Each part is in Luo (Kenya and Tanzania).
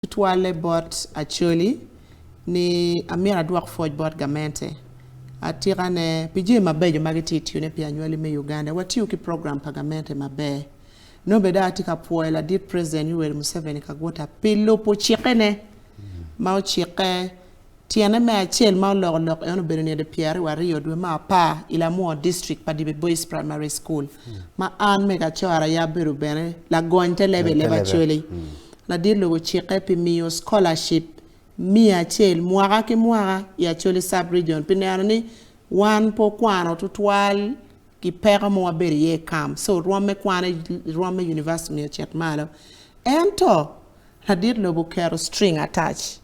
Tutwale bot Acholi ni amira duak forge bot gamente. Atirane pije mabejo magititi une pia nywali me Uganda. Wati uki program pagamente mabe. No beda atika poela dit President Yoweri Museveni Kaguta pilo po chikene. Mao chike tiana me achel mao lok eno berone de Pierre Wario dwe ma pa Lamwo District Padibe Boys Primary School. Ma an mega chora ya beru bene la gointe leba choli. La dir logo chike pi mio scholarship mi achel mwaka ki mwaka ya Acholi Sub-region pinani wan po kwano tutwal ki pera mo aberi ye kam so rome university mi chet malo ento la dir logo kero string attach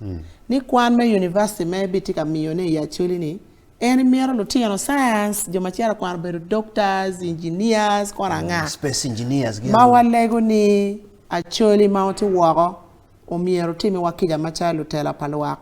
ni kwan me university me bitika mio ne ya Acholi ni eni miero lo tiano science joma chiara kwan beru doctors engineers kwana nga space engineers mawalego ni Acholi Mount Waro o miero timi wakija machalo tela palwa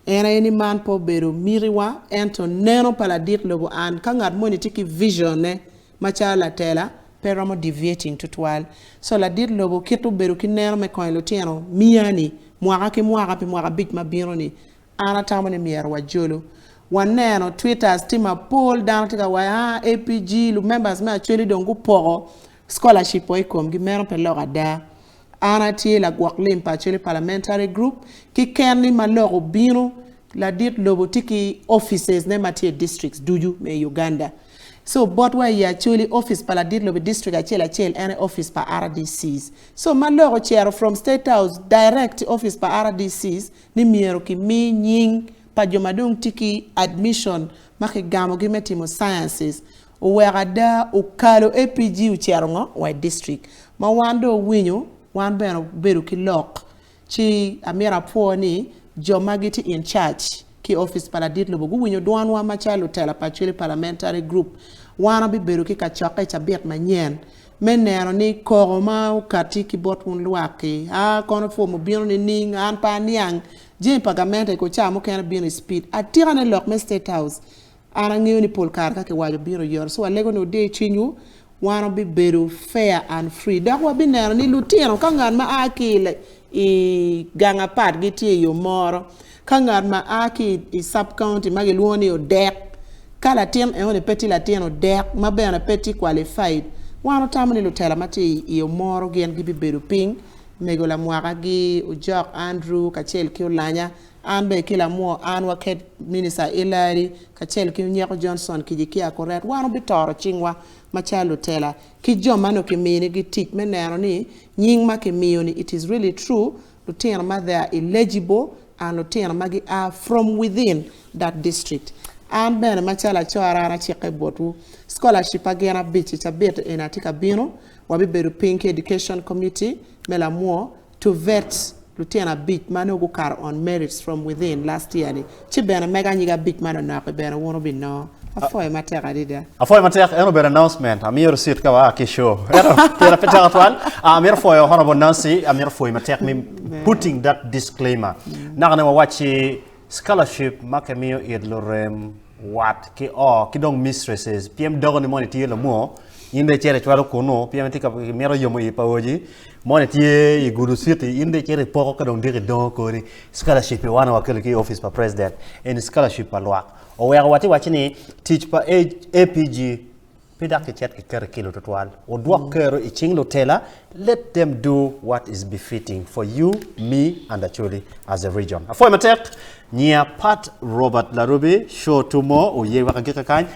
era eni man po beru miriwa ento neno pala dit logo an kangat moni tiki vision ne machala tela peramo deviating tutwal so la dit logo kitu beru ki neno me koin lo tiano miani mwaka ki mwaka pi mwaka bit mabiro ni ana tamone miero wa jolo waneno twitters tima poll down tika wa APG lu members me Acholi dongu poro scholarship o ikom gi mero pe loga da ana tie la guaklim pa Acholi parliamentary group ki kenni maloro bino la dit lobo tiki offices ne matie districts duju me Uganda so but why ya Acholi office pa la dit lobo district achel any office pa RDCs so maloro chair from state house direct office pa RDCs ni miero ki mi nying pa jomadong tiki admission maki gamo gi metimo sciences o werada o kalo APG u charongo wa district ma wando winyo wan beru ki lok chi amira po ni jomagiti in charge ki office paladit lobo gu winyo doan wa machalo tela pa Acholi parliamentary group wana bi beru ki kachoka chabet manyen menero ni koroma ukati ki bot un luaki kono fo mo bino ni ning an pa niang jin pagamente ko chamo ken bino speed atira ne lok me state house ana ngiyo ni polkar ka ke wajo biro yor so alego no de chinyu wana bi beru fair and free dakwa binero ni lutino kangan ma akile I ganga pat giti yo moro kangan ma aki I sub county magi luoni o dek kala tien e one peti la tien o dek ma bena peti qualified wana tamani lutela mati yo moro gen gibi beru ping mego la mwaka gi ujok Andrew kachel ki ulanya anbe kila mo anwa ket minister Ilari kachel ki Nyako Johnson kijiki akoret wano bitoro chingwa machalo tela ki jomano ki mini gi tik menero ni nying ma ki ni it is really true lutena ma they are eligible and lutena magi are from within that district and bena machala chora na chike botu scholarship agena bichi chabet enatika bino wabi beru pink education committee Lamwo to vet Lutena big man who car on merits from within last year ni chibena mega nyiga big man na ko bena wono bi no afoy matera dida afoy matera eno ber announcement amir sit ka wa ki show tera peta atwal amir foy honorable Nancy amir foy matek me putting that disclaimer na kana wachi scholarship makamio idlorem what ki ki dong mistresses pm dogon money ti Lamwo inde chere chwalo kono pm tika mero yomo I pawoji monetie I guru city inde chere poko ka dong dire don ko ni scholarship wana wakele ki office pa president en scholarship pa lwa o wera wati wachini teach pa APG pida ke chat ke kere kilo totwal o dwa kero I chinglo tela let them do what is befitting for you me and Acholi as a region afoy matek nia Pat Robert Larubi show to more o ye wakageka kan